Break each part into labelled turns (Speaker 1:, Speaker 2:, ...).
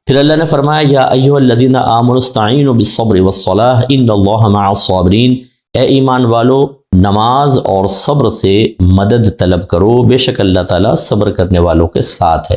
Speaker 1: پھر اللہ نے فرمایا یا ایھا الذین آمنوا استعینوا بالصبر والصلاۃ ان اللہ مع الصابرین، اے ایمان والو نماز اور صبر سے مدد طلب کرو، بے شک اللہ تعالیٰ صبر کرنے والوں کے ساتھ ہے۔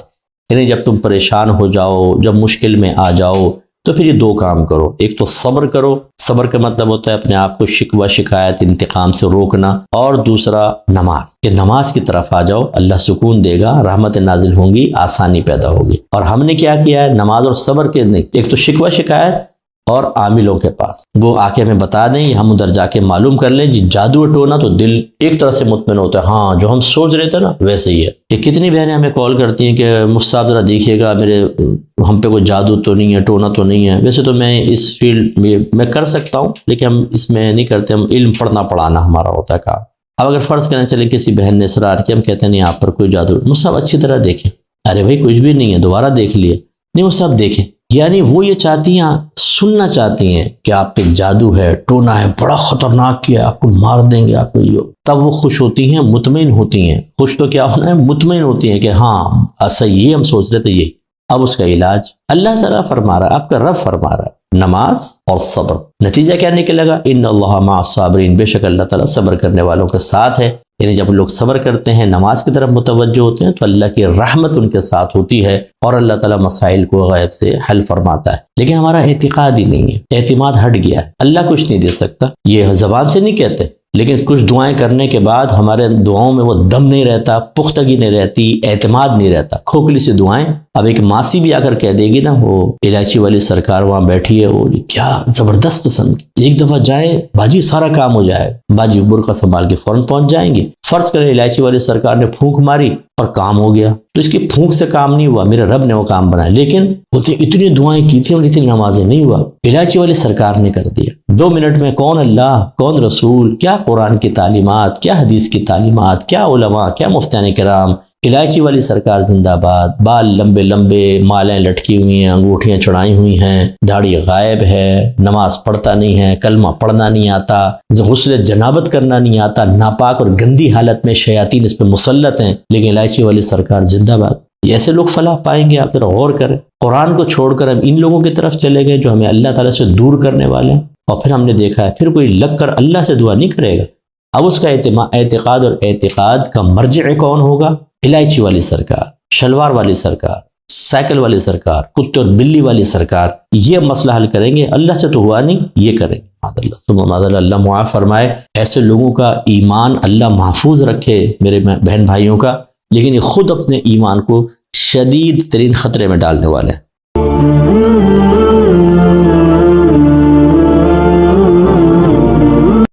Speaker 1: یعنی جب تم پریشان ہو جاؤ، جب مشکل میں آ جاؤ، تو پھر یہ دو کام کرو، ایک تو صبر کرو، صبر کا مطلب ہوتا ہے اپنے آپ کو شکوہ شکایت انتقام سے روکنا، اور دوسرا نماز، کہ نماز کی طرف آ جاؤ، اللہ سکون دے گا، رحمت نازل ہوں گی، آسانی پیدا ہوگی۔ اور ہم نے کیا کیا ہے، نماز اور صبر کے ایک تو شکوہ شکایت اور عاملوں کے پاس وہ آ کے ہمیں بتا دیں، ہم ادھر جا کے معلوم کر لیں جی جادو ٹونا، تو دل ایک طرح سے مطمئن ہوتا ہے، ہاں جو ہم سوچ رہے تھے نا ویسے ہی ہے۔ کہ کتنی بہنیں ہمیں کال کرتی ہیں کہ مصعب ذرا دیکھیے گا میرے ہم پہ کوئی جادو تو نہیں ہے، ٹونا تو نہیں ہے۔ ویسے تو میں اس فیلڈ میں کر سکتا ہوں، لیکن ہم اس میں نہیں کرتے، ہم علم پڑھنا پڑھانا ہمارا ہوتا ہے کام۔ اب اگر فرض کرنا چلے کسی بہن نے اصرار کیا، ہم کہتے ہیں نہیں آپ پر کوئی جادو، مصعب اچھی طرح دیکھیں، ارے بھائی کچھ بھی نہیں ہے، دوبارہ دیکھ لیے، نہیں مصعب دیکھیں، یعنی وہ یہ چاہتی ہیں، سننا چاہتی ہیں کہ آپ پہ جادو ہے، ٹونا ہے، بڑا خطرناک کیا، آپ کو مار دیں گے، آپ کو یہ، تب وہ خوش ہوتی ہیں، مطمئن ہوتی ہیں۔ خوش تو کیا ہونا ہے، مطمئن ہوتی ہیں کہ ہاں ایسا یہ ہم سوچ رہے تھے یہ۔ اب اس کا علاج اللہ تعالیٰ فرما رہا ہے، آپ کا رب فرما رہا ہے، نماز اور صبر۔ نتیجہ کیا نکلے گا، ان اللہ مع الصابرین، بے شک اللہ تعالیٰ صبر کرنے والوں کے ساتھ ہے۔ یعنی جب لوگ صبر کرتے ہیں، نماز کی طرف متوجہ ہوتے ہیں، تو اللہ کی رحمت ان کے ساتھ ہوتی ہے، اور اللہ تعالیٰ مسائل کو غیب سے حل فرماتا ہے۔ لیکن ہمارا اعتقاد ہی نہیں ہے، اعتماد ہٹ گیا ہے، اللہ کچھ نہیں دے سکتا، یہ زبان سے نہیں کہتے، لیکن کچھ دعائیں کرنے کے بعد ہمارے دعاؤں میں وہ دم نہیں رہتا، پختگی نہیں رہتی، اعتماد نہیں رہتا، کھوکھلی سی دعائیں۔ اب ایک ماسی بھی آ کر کہہ دے گی نا، وہ الائچی والی سرکار وہاں بیٹھی ہے، وہ کیا زبردست قسم کی، ایک دفعہ جائے باجی سارا کام ہو جائے، باجی برقع سنبھال کے فوراً پہنچ جائیں گی۔ فرض کریں الائچی والی سرکار نے پھونک ماری اور کام ہو گیا، تو اس کی پھونک سے کام نہیں ہوا، میرے رب نے وہ کام بنایا، لیکن وہ اتنی دعائیں کی تھیں اور اتنی نمازیں، نہیں ہوا، الائچی والی سرکار نے کر دیا۔ 2 منٹ میں کون اللہ، کون رسول، کیا قرآن کی تعلیمات، کیا حدیث کی تعلیمات، کیا علماء، کیا مفتیان کرام، الائچی والی سرکار زندہ باد، بال لمبے لمبے، مالیں لٹکی ہوئی ہیں، انگوٹھیاں چڑھائی ہوئی ہیں، داڑھی غائب ہے، نماز پڑھتا نہیں ہے، کلمہ پڑھنا نہیں آتا، غسل جنابت کرنا نہیں آتا، ناپاک اور گندی حالت میں شیاطین اس پہ مسلط ہیں، لیکن الائچی والی سرکار زندہ باد۔ ایسے لوگ فلاح پائیں گے، آپ ذرا غور کریں۔ قرآن کو چھوڑ کر ہم ان لوگوں کی طرف چلے گئے جو ہمیں اللہ تعالیٰ سے دور کرنے والے ہیں، اور پھر ہم نے دیکھا ہے پھر کوئی لگ کر اللہ سے دعا نہیں کرے گا۔ اب اس کا اعتقاد اور اعتقاد کا مرجع کون ہوگا، الائچی والی سرکار، شلوار والی سرکار، سائیکل والی سرکار، کتے اور بلی والی سرکار، یہ مسئلہ حل کریں گے، اللہ سے تو ہوا نہیں، یہ کریں گے۔ اللہ معاف فرمائے، ایسے لوگوں کا ایمان اللہ محفوظ رکھے میرے بہن بھائیوں کا، لیکن یہ خود اپنے ایمان کو شدید ترین خطرے میں ڈالنے والے ہیں۔